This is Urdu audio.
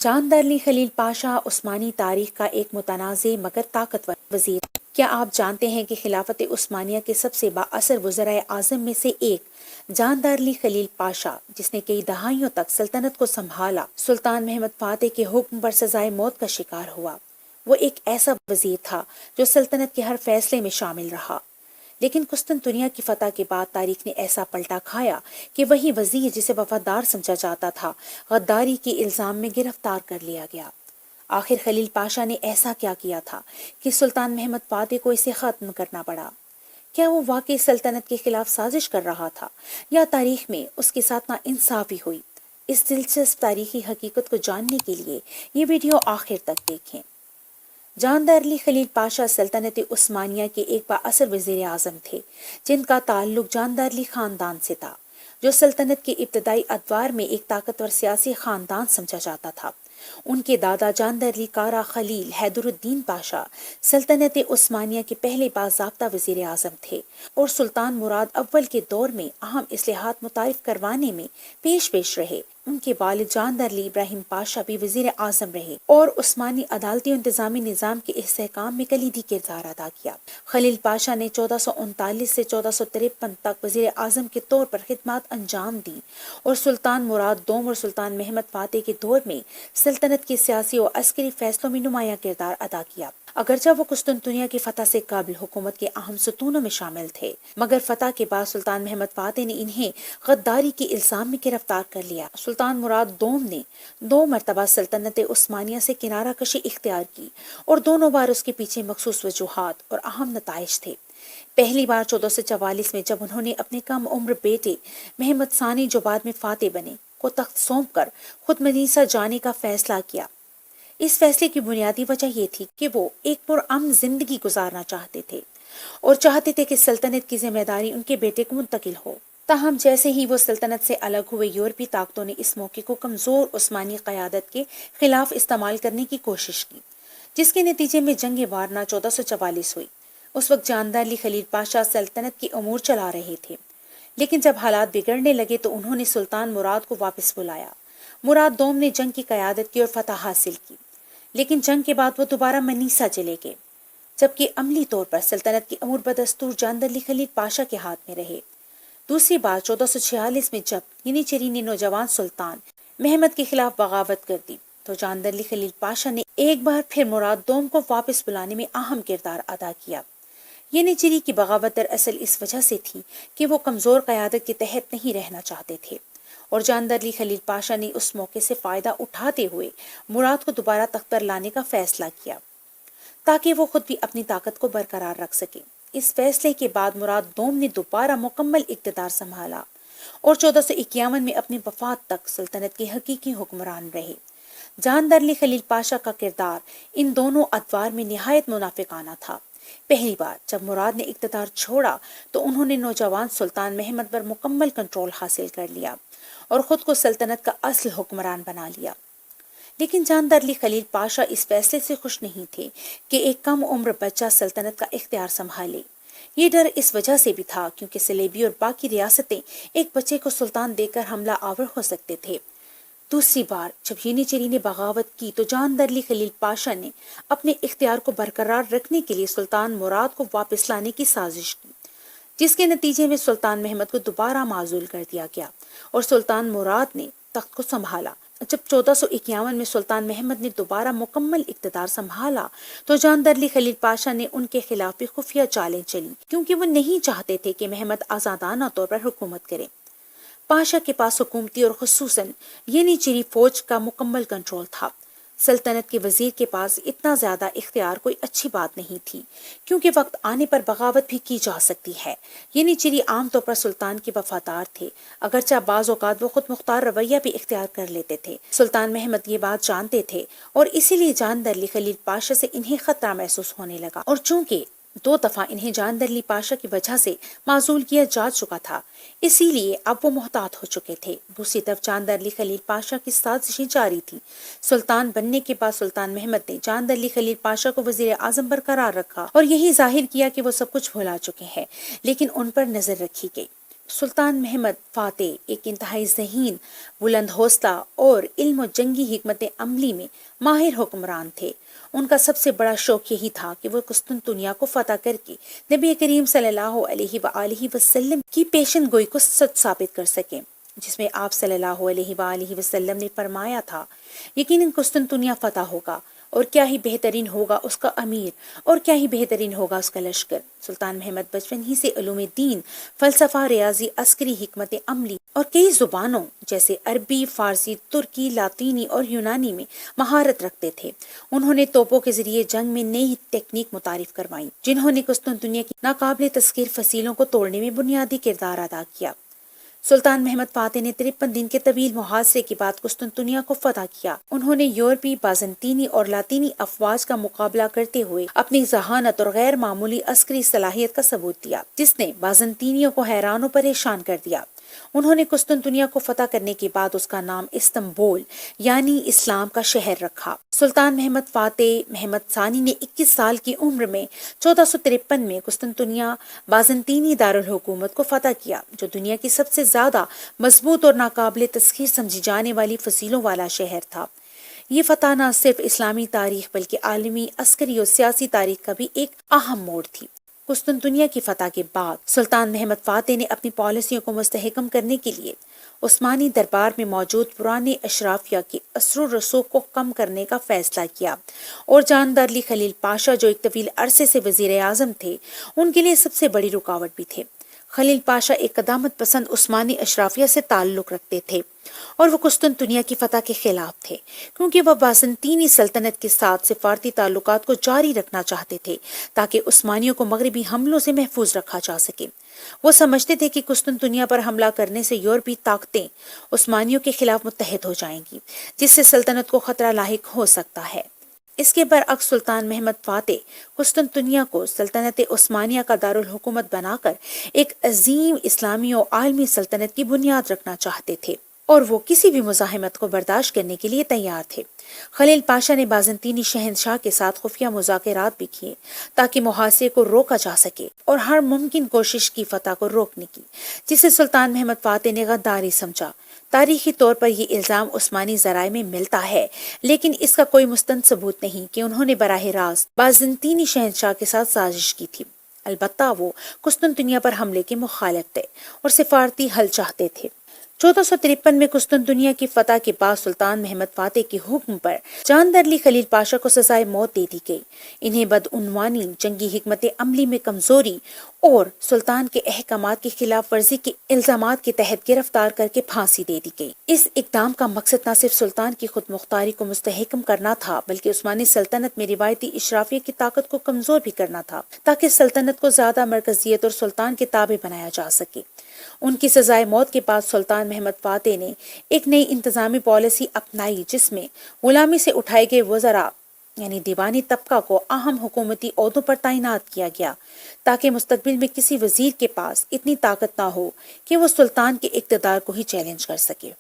جاندر علی خلیل پاشا عثمانی تاریخ کا ایک متنازع مگر طاقتور وزیر. کیا آپ جانتے ہیں کہ خلافت عثمانیہ کے سب سے بااثر وزرائے اعظم میں سے ایک جاندر علی خلیل پاشا، جس نے کئی دہائیوں تک سلطنت کو سنبھالا، سلطان محمد فاتح کے حکم پر سزائے موت کا شکار ہوا. وہ ایک ایسا وزیر تھا جو سلطنت کے ہر فیصلے میں شامل رہا، لیکن قسطنطنیہ کی فتح کے بعد تاریخ نے ایسا پلٹا کھایا کہ وہی وزیر جسے وفادار سمجھا جاتا تھا غداری کے الزام میں گرفتار کر لیا گیا. آخر خلیل پاشا نے ایسا کیا کیا تھا کہ سلطان محمد فاتح کو اسے ختم کرنا پڑا؟ کیا وہ واقعی سلطنت کے خلاف سازش کر رہا تھا یا تاریخ میں اس کے ساتھ ناانصافی ہوئی؟ اس دلچسپ تاریخی حقیقت کو جاننے کے لیے یہ ویڈیو آخر تک دیکھیں. جاندر علی خلیل پاشا سلطنت عثمانیہ کے ایک بااثر وزیر اعظم تھے جن کا تعلق جاندر علی خاندان سے تھا، جو سلطنت کے ابتدائی ادوار میں ایک طاقتور سیاسی خاندان سمجھا جاتا تھا. ان کے دادا جاندر علی کارا خلیل حیدر الدین پاشا سلطنت عثمانیہ کے پہلے باضابطہ وزیر اعظم تھے اور سلطان مراد اول کے دور میں اہم اصلاحات متعارف کروانے میں پیش رہے. ان کے والد جاندر علی ابراہیم پاشا بھی وزیر اعظم رہے اور عثمانی عدالتی و انتظامی نظام کے استحکام میں کلیدی کردار ادا کیا. خلیل پاشا نے 1439 سے 1453 تک وزیر اعظم کے طور پر خدمات انجام دی اور سلطان مراد دوم اور سلطان محمد فاتح کے دور میں سلطنت کے سیاسی و عسکری فیصلوں میں نمایاں کردار ادا کیا. اگرچہ وہ قسطنطنیہ کی فتح سے قبل حکومت کے اہم ستونوں میں شامل تھے، مگر فتح کے بعد سلطان محمد فاتح نے انہیں غداری کے الزام میں گرفتار کر لیا. سلطان مراد دوم نے 2 مرتبہ سلطنت عثمانیہ سے کنارہ کشی اختیار کی اور دونوں بار اس کے پیچھے مخصوص وجوہات اور اہم نتائج تھے. پہلی بار 1444 میں جب انہوں نے اپنے کم عمر بیٹے محمد ثانی جو بعد میں فاتح بنے کو تخت سونپ کر خود مدینہ جانے کا فیصلہ کیا. اس فیصلے کی بنیادی وجہ یہ تھی کہ وہ ایک پرامن زندگی گزارنا چاہتے تھے اور چاہتے تھے کہ سلطنت کی ذمہ داری ان کے بیٹے کو منتقل ہو. تاہم جیسے ہی وہ سلطنت سے الگ ہوئے، یورپی طاقتوں نے اس موقع کو کمزور عثمانی قیادت کے خلاف استعمال کرنے کی کوشش کی، جس کے نتیجے میں جنگ وارنا 1444 ہوئی. اس وقت جاندر علی خلیل پاشا سلطنت کے امور چلا رہے تھے، لیکن جب حالات بگڑنے لگے تو انہوں نے سلطان مراد کو واپس بلایا. مراد دوم نے جنگ کی قیادت کی اور فتح حاصل کی، لیکن جنگ کے بعد وہ دوبارہ منیسا چلے گئے، جبکہ عملی طور پر سلطنت کے امور بدستور جاندر علی خلیل پاشا کے ہاتھ میں رہے. دوسری بار 1446 میں جب ینیچری نے نوجوان سلطان محمد کے خلاف بغاوت کر دی تو جاندر علی خلیل پاشا نے ایک بار پھر مراد دوم کو واپس بلانے میں اہم کردار ادا کیا. ینیچری کی بغاوت دراصل اس وجہ سے تھی کہ وہ کمزور قیادت کے تحت نہیں رہنا چاہتے تھے، اور جاندر علی خلیل پاشا نے اس موقع سے فائدہ اٹھاتے ہوئے مراد کو دوبارہ تخت پر لانے کا فیصلہ کیا تاکہ وہ خود بھی اپنی طاقت کو برقرار رکھ سکے. اس فیصلے کے بعد مراد دوم نے دوبارہ مکمل اقتدار سنبھالا اور 1451 میں اپنی وفات تک سلطنت کے حقیقی حکمران رہے. جاندر علی خلیل پاشا کا کردار ان دونوں ادوار میں نہایت منافقانہ تھا. پہلی بار جب مراد نے اقتدار چھوڑا تو انہوں نے نوجوان سلطان محمد پر مکمل کنٹرول حاصل کر لیا اور خود کو سلطنت کا اصل حکمران بنا لیا. لیکن جاندر علی خلیل پاشا اس فیصلے سے خوش نہیں تھے کہ ایک کم عمر بچہ سلطنت کا اختیار سنبھالے. یہ ڈر اس وجہ سے بھی تھا کیونکہ سلیبی اور باقی ریاستیں ایک بچے کو سلطان دے کر حملہ آور ہو سکتے تھے. دوسری بار جب ینیچری نے بغاوت کی تو جاندر علی خلیل پاشا نے اپنے اختیار کو برقرار رکھنے کے لیے سلطان مراد کو واپس لانے کی سازش کی، جس کے نتیجے میں سلطان محمد کو دوبارہ معزول کر دیا گیا اور سلطان مراد نے تخت کو سنبھالا. جب 1451 میں سلطان محمد نے دوبارہ مکمل اقتدار سنبھالا تو جاندر علی خلیل پاشا نے ان کے خلاف بھی خفیہ چالیں چلی، کیونکہ وہ نہیں چاہتے تھے کہ محمد آزادانہ طور پر حکومت کرے. پاشا کے پاس حکومتی اور خصوصاً ینیچری فوج کا مکمل کنٹرول تھا. سلطنت کے وزیر کے پاس اتنا زیادہ اختیار کوئی اچھی بات نہیں تھی، کیونکہ وقت آنے پر بغاوت بھی کی جا سکتی ہے. ینیچری عام طور پر سلطان کے وفادار تھے، اگرچہ بعض اوقات وہ خود مختار رویہ بھی اختیار کر لیتے تھے. سلطان محمد یہ بات جانتے تھے اور اسی لیے جاندر علی خلیل پاشا سے انہیں خطرہ محسوس ہونے لگا، اور چونکہ 2 دفعہ انہیں جاندر علی پاشا کی وجہ سے معزول کیا جا چکا تھا، اسی لیے اب وہ محتاط ہو چکے تھے. دوسری طرف جاندر علی خلیل پاشا کی سازشیں جاری تھی. سلطان بننے کے بعد سلطان محمد نے جاندر علی خلیل پاشا کو وزیر اعظم برقرار رکھا اور یہی ظاہر کیا کہ وہ سب کچھ بھلا چکے ہیں، لیکن ان پر نظر رکھی گئی. سلطان محمد فاتح ایک انتہائی ذہین، بلند حوصلہ اور علم و جنگی حکمت عملی میں ماہر حکمران تھے۔ ان کا سب سے بڑا شوق یہی تھا کہ وہ قسطنطنیہ کو فتح کر کے نبی کریم صلی اللہ علیہ وآلہ وسلم کی پیشن گوئی کو سچ ثابت کر سکیں، جس میں آپ صلی اللہ علیہ وآلہ وسلم نے فرمایا تھا یقیناً قسطنطنیہ فتح ہوگا، اور کیا ہی بہترین ہوگا اس کا امیر، اور کیا ہی بہترین ہوگا اس کا لشکر۔ سلطان محمد بچپن ہی سے علوم دین، فلسفہ، ریاضی، عسکری حکمت عملی اور کئی زبانوں جیسے عربی، فارسی، ترکی، لاطینی اور یونانی میں مہارت رکھتے تھے۔ انہوں نے توپوں کے ذریعے جنگ میں نئی ٹیکنیک متعارف کروائی، جنہوں نے قسطنطنیہ کی ناقابل تسخیر فصیلوں کو توڑنے میں بنیادی کردار ادا کیا۔ سلطان محمد فاتح نے 53 دن کے طویل محاصرے کے بعد قسطنطنیہ کو فتح کیا۔ انہوں نے یورپی، بازنطینی اور لاطینی افواج کا مقابلہ کرتے ہوئے اپنی ذہانت اور غیر معمولی عسکری صلاحیت کا ثبوت دیا، جس نے بازنطینیوں کو حیران و پریشان کر دیا۔ انہوں نے قسطنطنیہ کو فتح کرنے کے بعد اس کا نام استنبول یعنی اسلام کا شہر رکھا۔ سلطان محمد فاتح محمد ثانی نے 21 سال کی عمر میں 1453 میں قسطنطنیہ بازنطینی دارالحکومت کو فتح کیا، جو دنیا کی سب سے زیادہ مضبوط اور ناقابل تسخیر سمجھی جانے والی فصیلوں والا شہر تھا۔ یہ فتح نہ صرف اسلامی تاریخ بلکہ عالمی عسکری اور سیاسی تاریخ کا بھی ایک اہم موڑ تھی۔ قسطنطنیہ کی فتح کے بعد سلطان محمد فاتح نے اپنی پالیسیوں کو مستحکم کرنے کے لیے عثمانی دربار میں موجود پرانے اشرافیہ کے اثر و رسوخ کو کم کرنے کا فیصلہ کیا، اور جاندار علی خلیل پاشا جو ایک طویل عرصے سے وزیر اعظم تھے، ان کے لیے سب سے بڑی رکاوٹ بھی تھے۔ خلیل پاشا ایک قدامت پسند عثمانی اشرافیہ سے تعلق رکھتے تھے، اور وہ قسطنطنیہ کی فتح کے خلاف تھے، کیونکہ وہ بازنطینی سلطنت کے ساتھ سفارتی تعلقات کو جاری رکھنا چاہتے تھے تاکہ عثمانیوں کو مغربی حملوں سے محفوظ رکھا جا سکے۔ وہ سمجھتے تھے کہ قسطنطنیہ پر حملہ کرنے سے یورپی طاقتیں عثمانیوں کے خلاف متحد ہو جائیں گی، جس سے سلطنت کو خطرہ لاحق ہو سکتا ہے۔ اس کے برعکس سلطان محمد فاتح قسطنطنیہ کو سلطنت عثمانیہ کا دارالحکومت بنا کر ایک عظیم اسلامی اور عالمی سلطنت کی بنیاد رکھنا چاہتے تھے، اور وہ کسی بھی مزاحمت کو برداشت کرنے کے لیے تیار تھے۔ خلیل پاشا نے بازنطینی شہنشاہ کے ساتھ خفیہ مذاکرات بھی کیے تاکہ محاصرے کو روکا جا سکے، اور ہر ممکن کوشش کی فتح کو روکنے کی، جسے سلطان محمد فاتح نے غداری سمجھا۔ تاریخی طور پر یہ الزام عثمانی ذرائع میں ملتا ہے، لیکن اس کا کوئی مستند ثبوت نہیں کہ انہوں نے براہ راست بازنطینی شہنشاہ کے ساتھ سازش کی تھی۔ البتہ وہ قسطنطنیہ پر حملے کے مخالف تھے اور سفارتی حل چاہتے تھے۔ 1453 میں قسطنطنیہ کی فتح کے بعد سلطان محمد فاتح کے حکم پر جاندار علی خلیل پاشا کو سزائے موت دے دی گئی۔ انہیں بدعنوانی، جنگی حکمت عملی میں کمزوری اور سلطان کے احکامات کی خلاف ورزی کے الزامات کے تحت گرفتار کر کے پھانسی دے دی گئی۔ اس اقدام کا مقصد نہ صرف سلطان کی خود مختاری کو مستحکم کرنا تھا، بلکہ عثمانی سلطنت میں روایتی اشرافیہ کی طاقت کو کمزور بھی کرنا تھا، تاکہ سلطنت کو زیادہ مرکزیت اور سلطان کے تابع بنایا جا سکے۔ ان کی سزائے موت کے بعد سلطان محمد فاتح نے ایک نئی انتظامی پالیسی اپنائی، جس میں غلامی سے اٹھائے گئے وزراء یعنی دیوانی طبقہ کو اہم حکومتی عہدوں پر تعینات کیا گیا، تاکہ مستقبل میں کسی وزیر کے پاس اتنی طاقت نہ ہو کہ وہ سلطان کے اقتدار کو ہی چیلنج کر سکے۔